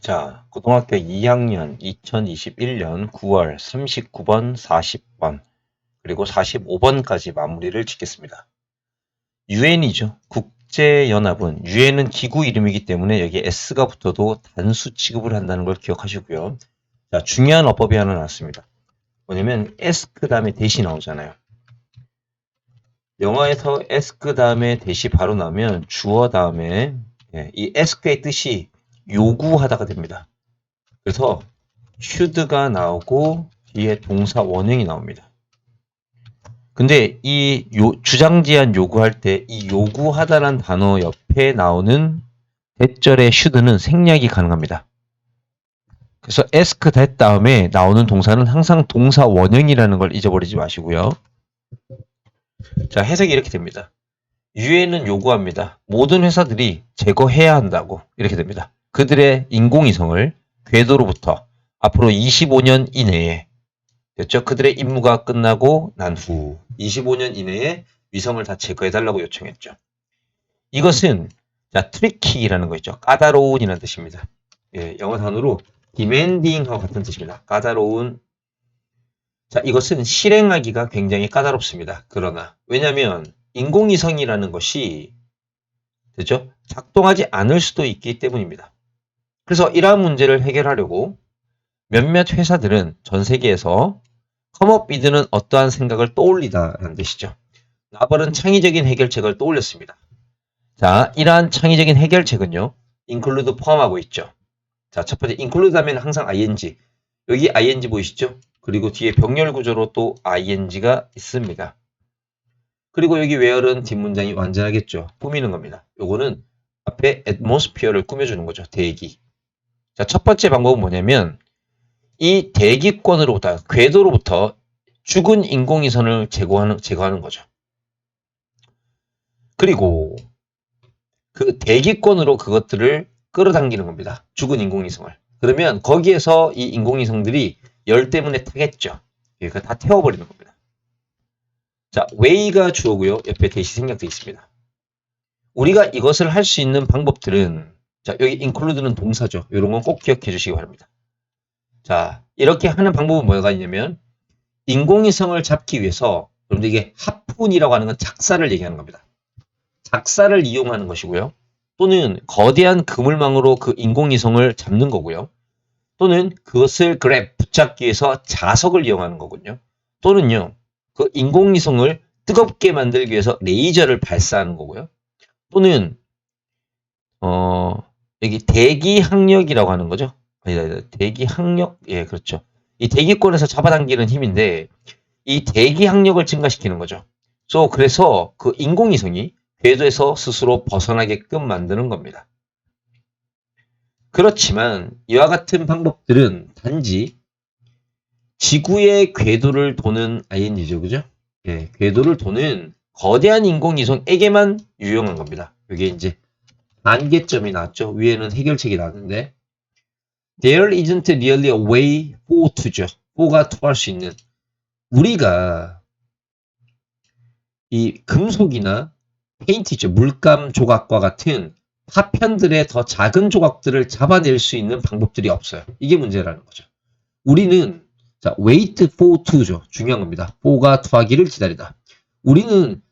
자, 고등학교 2학년 2021년 9월 39번, 40번, 그리고 45번까지 마무리를 짓겠습니다. UN이죠. 국제연합은 UN은 기구 이름이기 때문에 여기 S가 붙어도 단수 취급을 한다는 걸 기억하시고요. 자, 중요한 어법이 하나 나왔습니다. 뭐냐면 ask 다음에 대시 나오잖아요. 영어에서 ask 다음에 대시 바로 나오면 주어 다음에 이 ask의 뜻이 요구하다가 됩니다. 그래서 should가 나오고 뒤에 동사 원형이 나옵니다. 근데 이 주장제한 요구할 때 이 요구하다란 단어 옆에 나오는 대절의 should는 생략이 가능합니다. 그래서 ask that 다음에 나오는 동사는 항상 동사 원형이라는 걸 잊어버리지 마시고요. 자, 해석이 이렇게 됩니다. UN은 요구합니다. 모든 회사들이 제거해야 한다고 이렇게 됩니다. 그들의 인공위성을 궤도로부터 앞으로 25년 이내에 됐죠? 그들의 임무가 끝나고 난 후 25년 이내에 위성을 다 제거해달라고 요청했죠. 이것은 자, 트리키라는 거 있죠. 까다로운이라는 뜻입니다. 예, 영어 단어로 demanding하고 같은 뜻입니다. 까다로운. 자, 이것은 실행하기가 굉장히 까다롭습니다. 그러나 왜냐하면 인공위성이라는 것이 됐죠? 작동하지 않을 수도 있기 때문입니다. 그래서 이러한 문제를 해결하려고 몇몇 회사들은 전 세계에서 컴업비드는 어떠한 생각을 떠올리다라는 뜻이죠. 나벌은 창의적인 해결책을 떠올렸습니다. 자, 이러한 창의적인 해결책은요. include 포함하고 있죠. 자, 첫 번째 include 하면 항상 ing. 여기 ing 보이시죠? 그리고 뒤에 병렬 구조로 또 ing가 있습니다. 그리고 여기 where은 뒷문장이 완전하겠죠. 꾸미는 겁니다. 요거는 앞에 atmosphere를 꾸며주는 거죠. 대기. 자, 첫 번째 방법은 뭐냐면 이 대기권으로부터, 궤도로부터 죽은 인공위성을 제거하는 거죠. 그리고 그 대기권으로 그것들을 끌어당기는 겁니다. 죽은 인공위성을. 그러면 거기에서 이 인공위성들이 열 때문에 타겠죠. 그러니까 다 태워버리는 겁니다. 자, way가 주어고요. 옆에 대시 생략되어 있습니다. 우리가 이것을 할 수 있는 방법들은 자, 여기 include는 동사죠. 이런 건 꼭 기억해 주시기 바랍니다. 자, 이렇게 하는 방법은 뭐가 있냐면 인공위성을 잡기 위해서 여러분들 이게 하푼이라고 하는 건 작사를 얘기하는 겁니다. 작사를 이용하는 것이고요. 또는 거대한 그물망으로 그 인공위성을 잡는 거고요. 또는 그것을 붙잡기 위해서 자석을 이용하는 거군요. 또는요. 그 인공위성을 뜨겁게 만들기 위해서 레이저를 발사하는 거고요. 또는 여기 대기항력이라고 하는 거죠. 아니다, 대기항력, 예, 그렇죠. 이 대기권에서 잡아당기는 힘인데 이 대기항력을 증가시키는 거죠. 그래서 그 인공위성이 궤도에서 스스로 벗어나게끔 만드는 겁니다. 그렇지만 이와 같은 방법들은 단지 지구의 궤도를 도는 ing죠, 그죠? 예, 궤도를 도는 거대한 인공위성에게만 유용한 겁니다. 이게 이제 한계점이 나왔죠. 위에는 해결책이 나왔는데 There isn't really a way for to죠. for가 to할 수 있는 우리가 이 금속이나 페인트 있죠. 물감 조각과 같은 파편들의 더 작은 조각들을 잡아낼 수 있는 방법들이 없어요. 이게 문제라는 거죠. 우리는 자, wait for to죠. 중요한 겁니다. for가 to하기를 기다리다. 우리는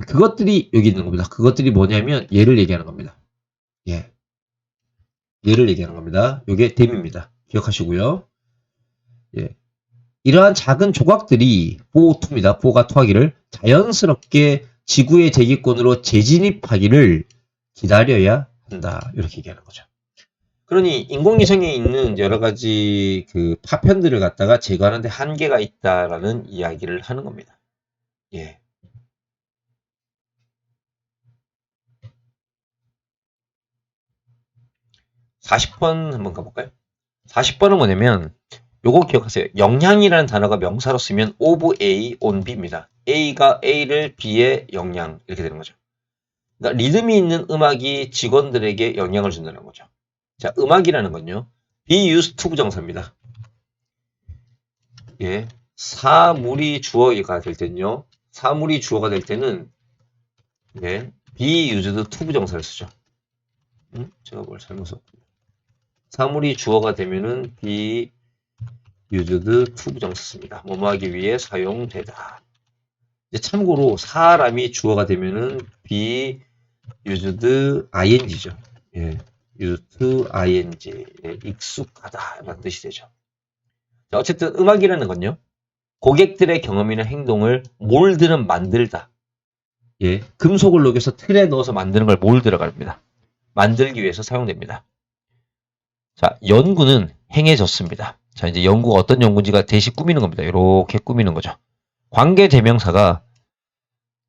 그것들이 여기 있는 겁니다. 그것들이 뭐냐면 얘를 얘기하는 겁니다. 예. 얘를 얘기하는 겁니다. 이게 them입니다. 기억하시고요. 예. 이러한 작은 조각들이 for to입니다. for가 to하기를 자연스럽게 지구의 대기권으로 재진입하기를 기다려야 한다. 이렇게 얘기하는 거죠. 그러니 인공위성에 있는 여러 가지 그 파편들을 갖다가 제거하는데 한계가 있다라는 이야기를 하는 겁니다. 예. (40번) 한번 가볼까요? 40번은 뭐냐면 요거 기억하세요. 영향이라는 단어가 명사로 쓰면 of A on B입니다. A가 A를 B에 영향 이렇게 되는 거죠. 그러니까 리듬이 있는 음악이 직원들에게 영향을 준다는 거죠. 자, 음악이라는 건요. be used to 부정사입니다. 예. 사물이 주어가 될 때는요. 사물이 주어가 될 때는 예. be used to 부정사를 쓰죠. 제가 뭘 잘못 썼군요. 사물이 주어가 되면은 be used to 부정 썼습니다. 뭐뭐 하기 위해 사용되다. 이제 참고로 사람이 주어가 되면은 be used ing죠. 예. used to ing. 예, 익숙하다. 라는 뜻이 되죠. 자, 어쨌든 음악이라는 건요. 고객들의 경험이나 행동을 몰드는 만들다. 예. 금속을 녹여서 틀에 넣어서 만드는 걸 몰드라고 합니다. 만들기 위해서 사용됩니다. 자, 연구는 행해졌습니다. 자, 이제 연구가 어떤 연구인지가 대시 꾸미는 겁니다. 이렇게 꾸미는 거죠. 관계대명사가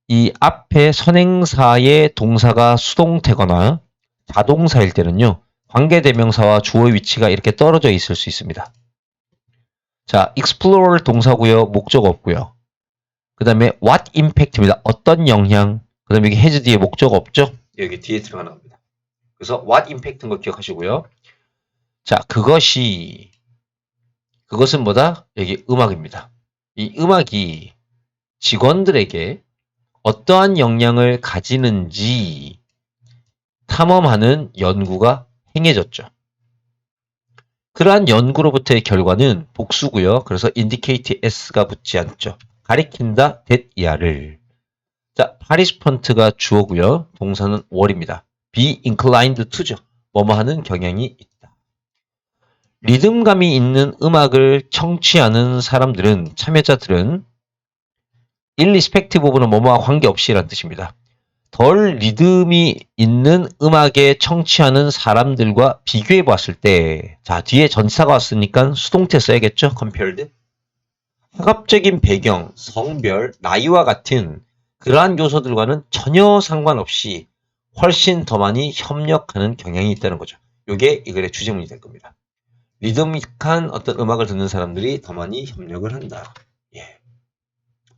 이 앞에 선행사의 동사가 수동태거나 자동사일 때는요. 관계대명사와 주어의 위치가 이렇게 떨어져 있을 수 있습니다. 자, explore 동사고요. 목적 없고요. 그 다음에 what impact입니다. 어떤 영향. 그 다음에 여기 has 뒤에 목적 없죠? 여기 뒤에 들어가 나옵니다. 그래서 what impact인 거 기억하시고요. 자, 그것은 뭐다? 여기 음악입니다. 이 음악이 직원들에게 어떠한 영향을 가지는지 탐험하는 연구가 행해졌죠. 그러한 연구로부터의 결과는 복수고요. 그래서 indicate s가 붙지 않죠. 가리킨다 that 이하를. 자, participant가 주어고요. 동사는 were입니다. be inclined to죠. 뭐뭐 하는 경향이 있다. 리듬감이 있는 음악을 청취하는 사람들은, 참여자들은 irrespective of는 뭐뭐와 관계없이라는 뜻입니다. 덜 리듬이 있는 음악에 청취하는 사람들과 비교해 봤을 때, 자, 뒤에 전치사가 왔으니까 수동태 써야겠죠? compared. 학업적인 배경, 성별, 나이와 같은 그러한 요소들과는 전혀 상관없이 훨씬 더 많이 협력하는 경향이 있다는 거죠. 이게 이 글의 주제문이 될 겁니다. 리드믹한 어떤 음악을 듣는 사람들이 더 많이 협력을 한다. 예.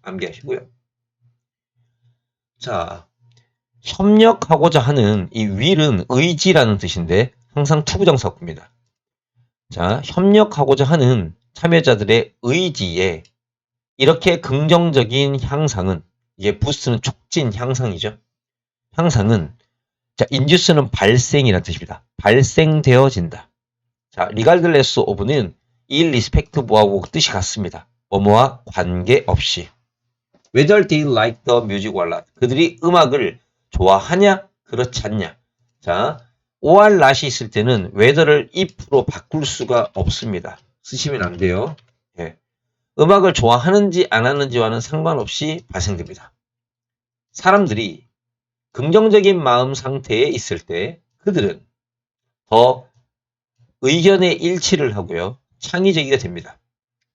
암기하시고요. 자, 협력하고자 하는 이 will은 의지라는 뜻인데 항상 투부정사구입니다. 자, 협력하고자 하는 참여자들의 의지에 이렇게 긍정적인 향상은, 이게 부스트는 촉진 향상이죠. 향상은, 자, induce는 발생이라는 뜻입니다. 발생되어진다. 자, regardless of는 irrespective하고 뜻이 같습니다. 뭐뭐와 관계없이. Whether they like the music or not. 그들이 음악을 좋아하냐, 그렇지 않냐. 자, or not이 있을 때는 whether를 if로 바꿀 수가 없습니다. 쓰시면 안 돼요. 예. 음악을 좋아하는지 안 하는지와는 상관없이 발생됩니다. 사람들이 긍정적인 마음 상태에 있을 때 그들은 더 의견의 일치를 하고요. 창의적이가 됩니다.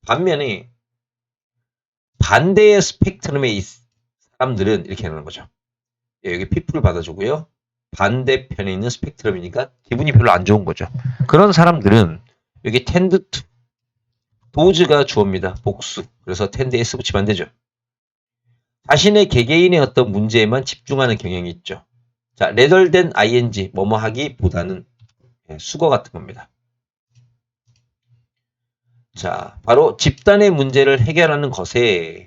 반면에 반대의 스펙트럼의 사람들은 이렇게 하는 거죠. 예, 여기 people을 받아주고요. 반대편에 있는 스펙트럼이니까 기분이 별로 안 좋은 거죠. 그런 사람들은 여기 tend to, does가 주어입니다. 복수. 그래서 tend s 붙이면 안 되죠. 자신의 개개인의 어떤 문제에만 집중하는 경향이 있죠. 자, rather than ing, 뭐뭐 하기보다는 수거 같은 겁니다. 자, 바로 집단의 문제를 해결하는 것에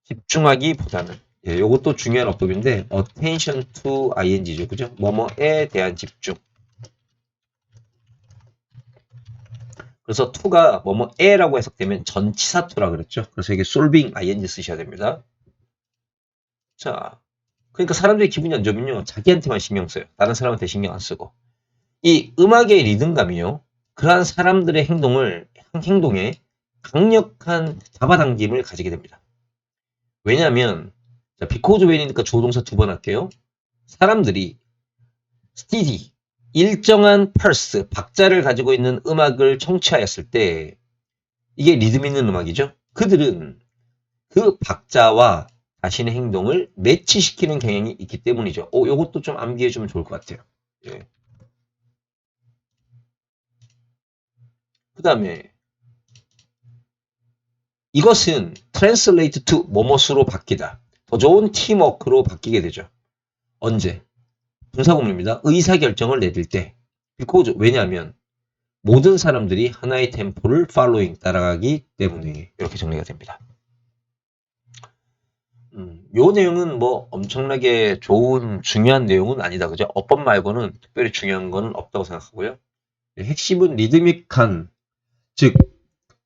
집중하기보다는, 예, 요것도 중요한 어법인데 attention to ing죠. 그죠? 뭐뭐에 대한 집중. 그래서 to가 뭐뭐에라고 해석되면 전치사 to라 그랬죠. 그래서 이게 solving ing 쓰셔야 됩니다. 자, 그러니까 사람들이 기분이 안 좋으면요, 자기한테만 신경 써요. 다른 사람한테 신경 안 쓰고. 이 음악의 리듬감이요, 그러한 사람들의 행동에 강력한 잡아당김을 가지게 됩니다. 왜냐하면, 자, because when이니까 조동사 두 번 할게요. 사람들이 steady, 일정한 펄스, 박자를 가지고 있는 음악을 청취하였을 때, 이게 리듬 있는 음악이죠. 그들은 그 박자와 자신의 행동을 매치시키는 경향이 있기 때문이죠. 요것도 좀 암기해주면 좋을 것 같아요. 예. 그 다음에 이것은 translate to 뭐뭇으로 바뀌다. 더 좋은 팀워크로 바뀌게 되죠. 언제? 분사구문입니다. 의사결정을 내릴 때. because, 왜냐하면 모든 사람들이 하나의 템포를 following, 따라가기 때문에 이렇게 정리가 됩니다. 요 내용은 뭐 엄청나게 좋은 중요한 내용은 아니다. 그죠? 어법 말고는 특별히 중요한 거는 없다고 생각하고요. 핵심은 리드믹한, 즉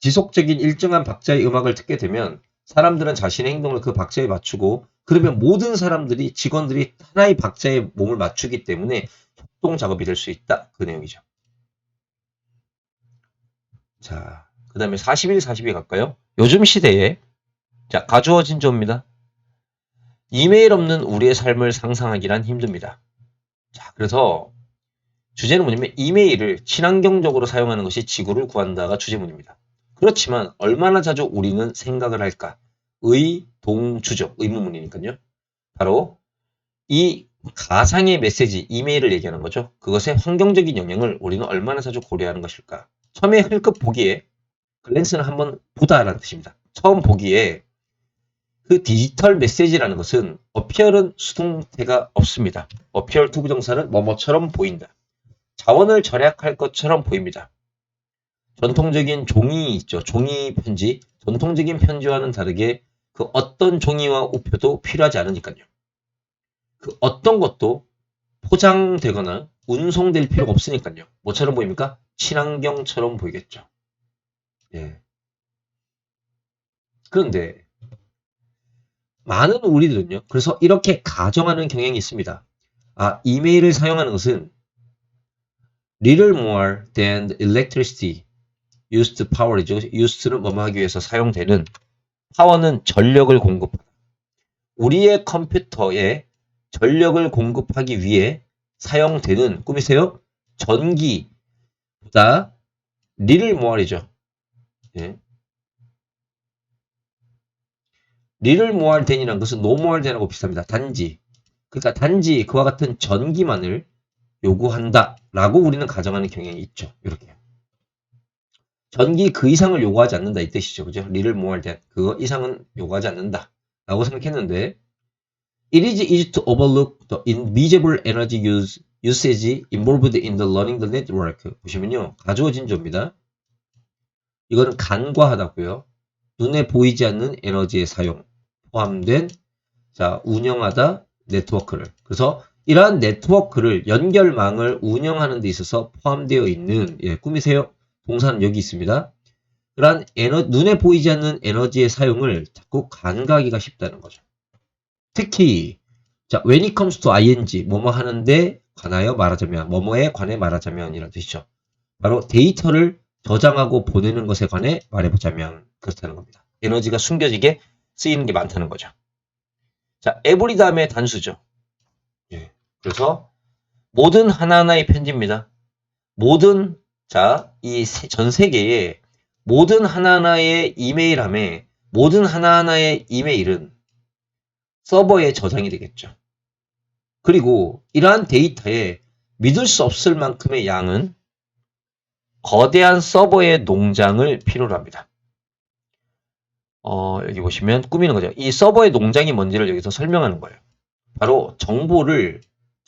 지속적인 일정한 박자의 음악을 듣게 되면 사람들은 자신의 행동을 그 박자에 맞추고, 그러면 모든 사람들이, 직원들이 하나의 박자에 몸을 맞추기 때문에 협동 작업이 될 수 있다. 그 내용이죠. 자, 그 다음에 41, 42 갈까요? 요즘 시대에, 자, 가주어진 조입니다. 이메일 없는 우리의 삶을 상상하기란 힘듭니다. 자, 그래서 주제는 뭐냐면 이메일을 친환경적으로 사용하는 것이 지구를 구한다가 주제문입니다. 그렇지만 얼마나 자주 우리는 생각을 할까? 의동주적, 의문문이니까요. 바로 이 가상의 메시지, 이메일을 얘기하는 거죠. 그것의 환경적인 영향을 우리는 얼마나 자주 고려하는 것일까? 처음에 흘끗 보기에, 글랜스는 한번 보다라는 뜻입니다. 처음 보기에 그 디지털 메시지라는 것은 appear은 수동태가 없습니다. appear to 부정사는 뭐뭐처럼 보인다. 자원을 절약할 것처럼 보입니다. 전통적인 종이 있죠. 종이 편지. 전통적인 편지와는 다르게 그 어떤 종이와 우표도 필요하지 않으니까요. 그 어떤 것도 포장되거나 운송될 필요가 없으니까요. 뭐처럼 보입니까? 친환경처럼 보이겠죠. 예. 그런데 많은 우리들은요. 그래서 이렇게 가정하는 경향이 있습니다. 아, 이메일을 사용하는 것은 little more than electricity used power이죠. used는 뭐뭐 하기 위해서 사용되는, 파워는 전력을 공급하다. 우리의 컴퓨터에 전력을 공급하기 위해 사용되는, 꾸미세요. 전기보다 little more이죠. 예. little more than이라는 것은 no more than하고 비슷합니다. 단지. 그러니까 단지 그와 같은 전기만을 요구한다라고 우리는 가정하는 경향이 있죠. 이렇게. 전기 그 이상을 요구하지 않는다 이 뜻이죠. 그죠? little more than. 그거 이상은 요구하지 않는다 라고 생각했는데, it is easy to overlook the invisible energy usage involved in the learning the network. 보시면요. 가주어진 조입니다. 이거는 간과하다고요. 눈에 보이지 않는 에너지의 사용 포함된, 자, 운영하다 네트워크를. 그래서 이러한 네트워크를, 연결망을 운영하는 데 있어서 포함되어 있는, 예, 꾸미세요. 동사는 여기 있습니다. 그러한 눈에 보이지 않는 에너지의 사용을 자꾸 간과하기가 쉽다는 거죠. 특히 자, when it comes to ing, 뭐뭐 하는데 관하여 말하자면, 뭐뭐에 관해 말하자면 이런 뜻이죠. 바로 데이터를 저장하고 보내는 것에 관해 말해보자면 그렇다는 겁니다. 에너지가 숨겨지게 쓰이는 게 많다는 거죠. 자, every 다음에 단수죠. 예. 그래서 모든 하나하나의 편지입니다. 모든, 자, 이 전 세계의 모든 하나하나의 이메일함에, 모든 하나하나의 이메일은 서버에 저장이 되겠죠. 그리고 이러한 데이터에 믿을 수 없을 만큼의 양은 거대한 서버의 농장을 필요로 합니다. 여기 보시면 꾸미는 거죠. 이 서버의 농장이 뭔지를 여기서 설명하는 거예요. 바로 정보를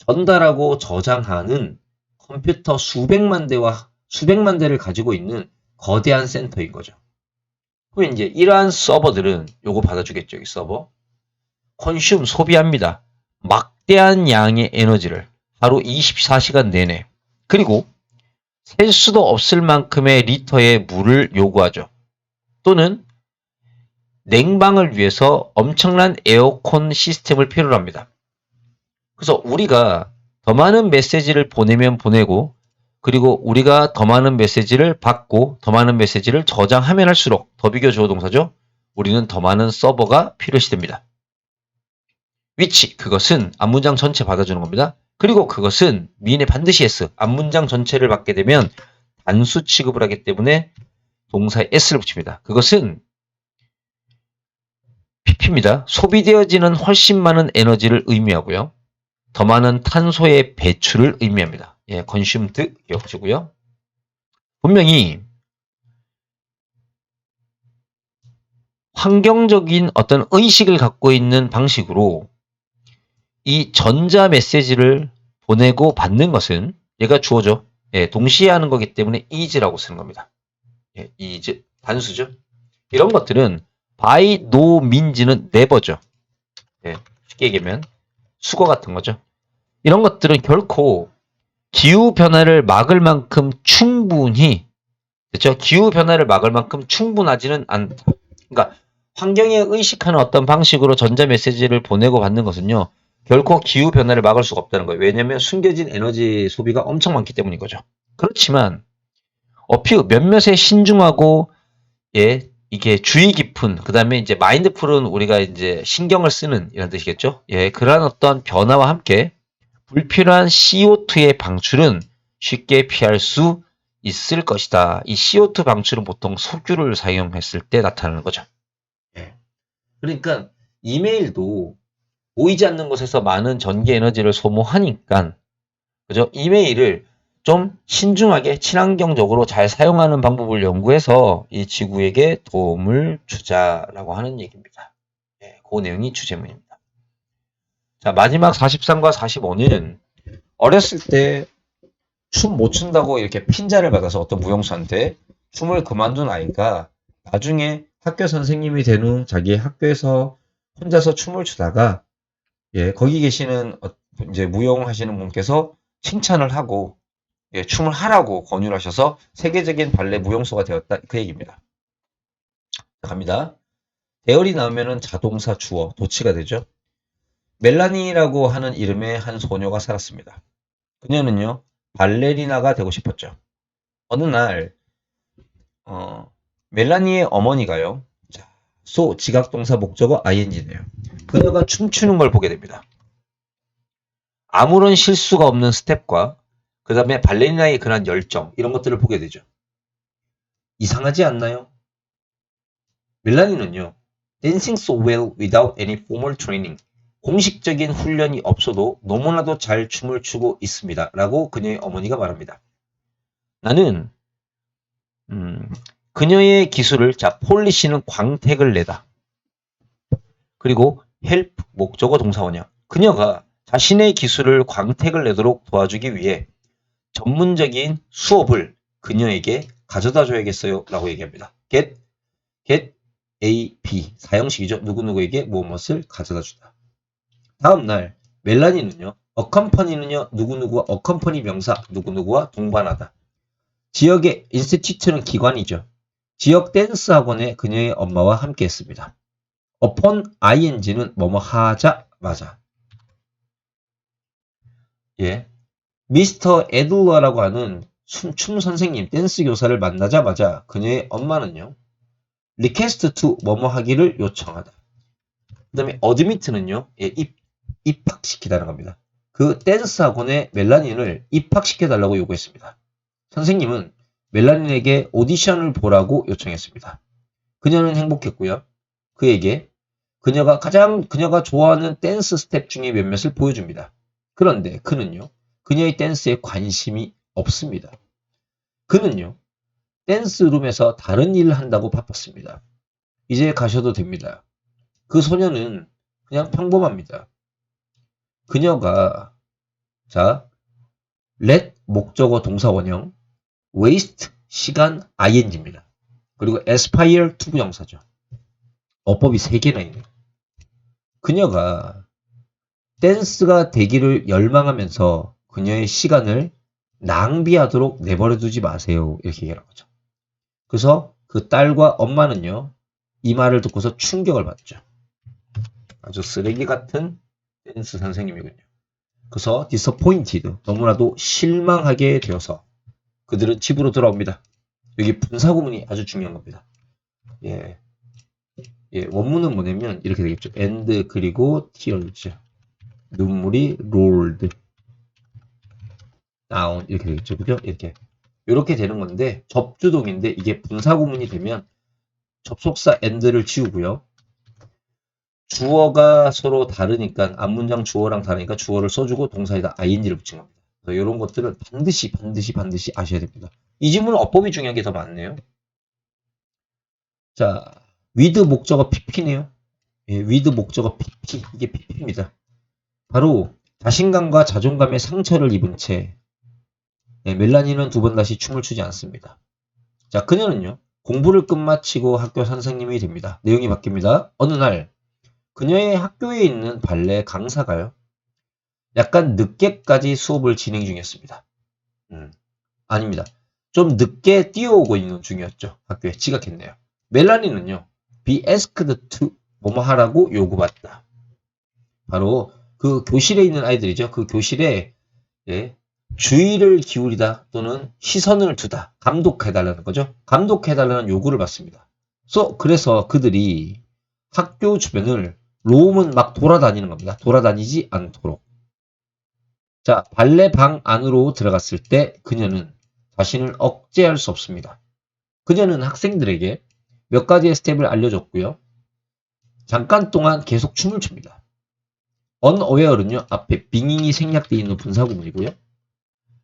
전달하고 저장하는 컴퓨터 수백만 대와 수백만 대를 가지고 있는 거대한 센터인 거죠. 그럼 이제 이러한 서버들은 요거 받아주겠죠. 이 서버. 컨슘, 소비합니다. 막대한 양의 에너지를 하루 24시간 내내. 그리고 셀 수도 없을 만큼의 리터의 물을 요구하죠. 또는 냉방을 위해서 엄청난 에어컨 시스템을 필요로 합니다. 그래서 우리가 더 많은 메시지를 보내면 보내고, 그리고 우리가 더 많은 메시지를 받고 더 많은 메시지를 저장하면 할수록, 더 비교 주어 동사죠. 우리는 더 많은 서버가 필요시 됩니다. which, 그것은 앞문장 전체 받아주는 겁니다. 그리고 그것은 미인의 반드시 s, 앞문장 전체를 받게 되면 단수 취급을 하기 때문에 동사에 s를 붙입니다. 그것은 pp입니다. 소비되어지는 훨씬 많은 에너지를 의미하고요. 더 많은 탄소의 배출을 의미합니다. 예, consumed 기억하시고요. 분명히 환경적인 어떤 의식을 갖고 있는 방식으로 이 전자 메시지를 보내고 받는 것은, 얘가 주어죠. 예, 동시에 하는 거기 때문에 is라고 쓰는 겁니다. 예, is, 단수죠. 이런 것들은 by no means는 never죠. 예, 쉽게 얘기하면 수거 같은 거죠. 이런 것들은 결코 기후 변화를 막을 만큼 충분히, 그렇죠? 기후 변화를 막을 만큼 충분하지는 않다. 그러니까 환경에 의식하는 어떤 방식으로 전자 메시지를 보내고 받는 것은요, 결코 기후 변화를 막을 수가 없다는 거예요. 왜냐하면 숨겨진 에너지 소비가 엄청 많기 때문인 거죠. 그렇지만 몇몇의 신중하고, 예, 이게 주의 깊은, 그 다음에 이제 마인드풀은 우리가 이제 신경을 쓰는 이런 뜻이겠죠. 예, 그러한 어떤 변화와 함께 불필요한 CO2의 방출은 쉽게 피할 수 있을 것이다. 이 CO2 방출은 보통 석유를 사용했을 때 나타나는 거죠. 예. 그러니까 이메일도 보이지 않는 곳에서 많은 전기 에너지를 소모하니까, 그죠? 이메일을 좀 신중하게 친환경적으로 잘 사용하는 방법을 연구해서 이 지구에게 도움을 주자라고 하는 얘기입니다. 예, 그 내용이 주제문입니다. 자, 마지막 43과 45는 어렸을 때 춤 못 춘다고 이렇게 핀자를 받아서 어떤 무용수한테 춤을 그만둔 아이가 나중에 학교 선생님이 된 후 자기 학교에서 혼자서 춤을 추다가, 예, 거기 계시는 이제 무용하시는 분께서 칭찬을 하고, 예, 춤을 하라고 권유를 하셔서 세계적인 발레 무용수가 되었다. 그 얘기입니다. 갑니다. 대열이 나오면은 자동사 주어, 도치가 되죠. 멜라니라고 하는 이름의 한 소녀가 살았습니다. 그녀는요, 발레리나가 되고 싶었죠. 어느 날, 멜라니의 어머니가요, 자, 지각동사 목적어 ing네요. 그녀가 춤추는 걸 보게 됩니다. 아무런 실수가 없는 스텝과 그 다음에 발레리나의 그런 열정, 이런 것들을 보게 되죠. 이상하지 않나요? 멜라니는요, dancing so well without any formal training, 공식적인 훈련이 없어도 너무나도 잘 춤을 추고 있습니다. 라고 그녀의 어머니가 말합니다. 나는 그녀의 기술을, 자, 폴리시는 광택을 내다. 그리고 help, 목적어 동사원형. 그녀가 자신의 기술을 광택을 내도록 도와주기 위해 전문적인 수업을 그녀에게 가져다 줘야겠어요. 라고 얘기합니다. get A, B. 사형식이죠. 누구누구에게 무엇을 가져다 주다. 다음날 멜라니는요. accompany는요. 누구누구와 accompany 명사 누구누구와 동반하다. 지역의 인스티튜트는 기관이죠. 지역 댄스 학원에 그녀의 엄마와 함께 했습니다. upon ing는 뭐뭐 하자마자. 예. 미스터 에들러라고 하는 춤 선생님, 댄스 교사를 만나자마자 그녀의 엄마는요. request to 뭐뭐 하기를 요청하다. 그 다음에 admit는요. 예, 입학시키다는 겁니다. 그 댄스 학원에 멜라닌을 입학시켜달라고 요구했습니다. 선생님은 멜라닌에게 오디션을 보라고 요청했습니다. 그녀는 행복했고요. 그에게 그녀가 좋아하는 댄스 스텝 중에 몇몇을 보여줍니다. 그런데 그는요. 그녀의 댄스에 관심이 없습니다. 그는요. 댄스룸에서 다른 일을 한다고 바빴습니다. 이제 가셔도 됩니다. 그 소녀는 그냥 평범합니다. 그녀가 자, let 목적어 동사 원형, waste 시간 ing입니다. 그리고 aspire to 부정사죠. 어법이 3개나 있네요. 그녀가 댄스가 되기를 열망하면서 그녀의 시간을 낭비하도록 내버려두지 마세요. 이렇게 얘기하는 거죠. 그래서 그 딸과 엄마는요. 이 말을 듣고서 충격을 받죠. 아주 쓰레기 같은 댄스 선생님이군요. 그래서 disappointed, 너무나도 실망하게 되어서 그들은 집으로 돌아옵니다. 여기 분사구문이 아주 중요한 겁니다. 예, 원문은 뭐냐면 이렇게 되겠죠. and 그리고 tears, 눈물이 rolled down 이렇게 되겠죠. 그죠? 이렇게 되는 건데 접주동인데 이게 분사구문이 되면 접속사 and를 지우고요. 주어가 서로 다르니까 앞문장 주어랑 다르니까 주어를 써주고 동사에다 ing를 붙인 겁니다. 그래서 이런 것들은 반드시 아셔야 됩니다. 이 질문은 어법이 중요한 게 더 많네요. 자, with 목적어 pp네요. 예, with 목적어 pp, 이게 pp입니다. 바로 자신감과 자존감에 상처를 입은 채 멜라니는 2번 다시 춤을 추지 않습니다. 자, 그녀는요. 공부를 끝마치고 학교 선생님이 됩니다. 내용이 바뀝니다. 어느 날 그녀의 학교에 있는 발레 강사가요. 약간 늦게까지 수업을 진행 중이었습니다. 아닙니다. 좀 늦게 뛰어오고 있는 중이었죠. 학교에 지각했네요. 멜라니는요. be asked to 뭐뭐 하라고 요구받다. 바로 그 교실에 있는 아이들이죠. 그 교실에 예, 주의를 기울이다 또는 시선을 두다. 감독해달라는 거죠. 감독해달라는 요구를 받습니다. 그래서 그들이 학교 주변을 롬은 막 돌아다니는 겁니다. 돌아다니지 않도록. 자, 발레 방 안으로 들어갔을 때 그녀는 자신을 억제할 수 없습니다. 그녀는 학생들에게 몇 가지의 스텝을 알려줬고요. 잠깐 동안 계속 춤을 춥니다. unaware는요, 앞에 빙잉이 생략되어 있는 분사구문이고요.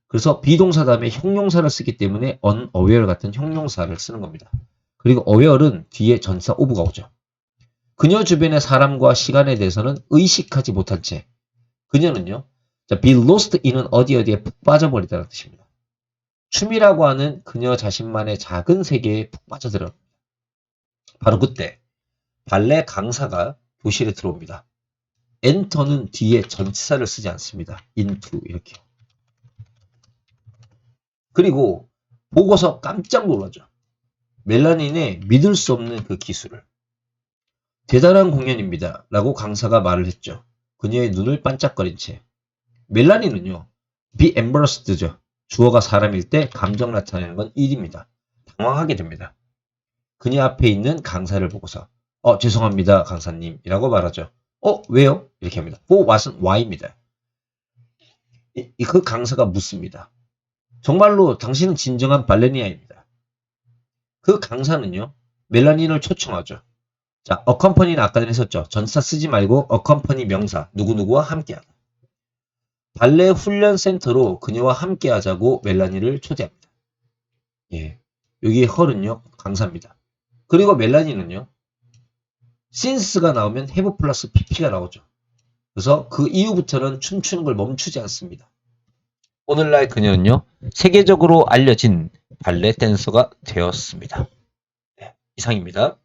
그래서 비동사 다음에 형용사를 쓰기 때문에 unaware 같은 형용사를 쓰는 겁니다. 그리고 aware는 뒤에 전치사 of가 오죠. 그녀 주변의 사람과 시간에 대해서는 의식하지 못한 채 그녀는요. 자, be lost in은 어디에 푹 빠져버리다는 뜻입니다. 춤이라고 하는 그녀 자신만의 작은 세계에 푹 빠져들어갑니다. 바로 그때 발레 강사가 교실에 들어옵니다. enter는 뒤에 전치사를 쓰지 않습니다. into 이렇게. 그리고 보고서 깜짝 놀라죠. 멜라닌의 믿을 수 없는 그 기술을. 대단한 공연입니다. 라고 강사가 말을 했죠. 그녀의 눈을 반짝거린 채. 멜라닌은요. be embarrassed죠. 주어가 사람일 때 감정 나타내는 건 일입니다. 당황하게 됩니다. 그녀 앞에 있는 강사를 보고서 죄송합니다 강사님 이라고 말하죠. 왜요? 이렇게 합니다. for what은 why입니다. 그 강사가 묻습니다. 정말로 당신은 진정한 발레리나입니다. 그 강사는요. 멜라닌을 초청하죠. 자, accompany는 아까 전에 했었죠. 전치사 쓰지 말고 accompany 명사 누구누구와 함께하다. 발레 훈련 센터로 그녀와 함께하자고 멜라니를 초대합니다. 예, 여기 헐은요 강사입니다. 그리고 멜라니는요 since가 나오면 have 플러스 pp가 나오죠. 그래서 그 이후부터는 춤추는 걸 멈추지 않습니다. 오늘날 그녀는요 세계적으로 알려진 발레 댄서가 되었습니다. 네, 이상입니다.